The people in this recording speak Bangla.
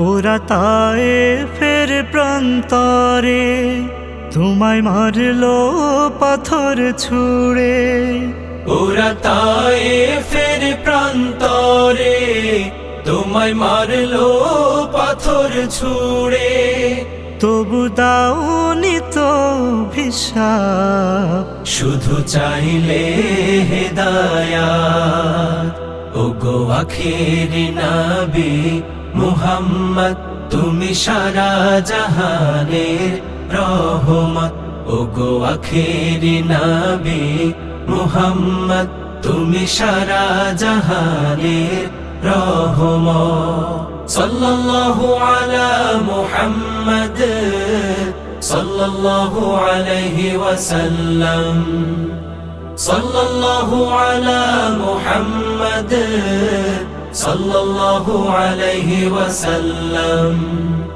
ওরা তায়েফের প্রান্তরে তোমায় মারলো পাথর ছুঁড়ে। ওরা তায়েফের প্রান্তরে তোমায় মারলো পাথর ছুঁড়ে। তবু দাওনি তো অভিশাপ, শুধু চাইলে হেদায়াত। ওগো আখেরি নবী মুহাম্মদ, তুমি সারা জাহানের রহমত। ওগো আখেরি নবী মুহাম্মদ, তুমি সারা জাহানের রহমত। সাল্লাল্লাহু আলা মুহাম্মদ সাল্লাল্লাহু আলাইহি ওয়াসাল্লাম। সাল্লাল্লাহু আলা মুহাম্মদ সাল্লাল্লাহু আলাইহি ওয়াসাল্লাম।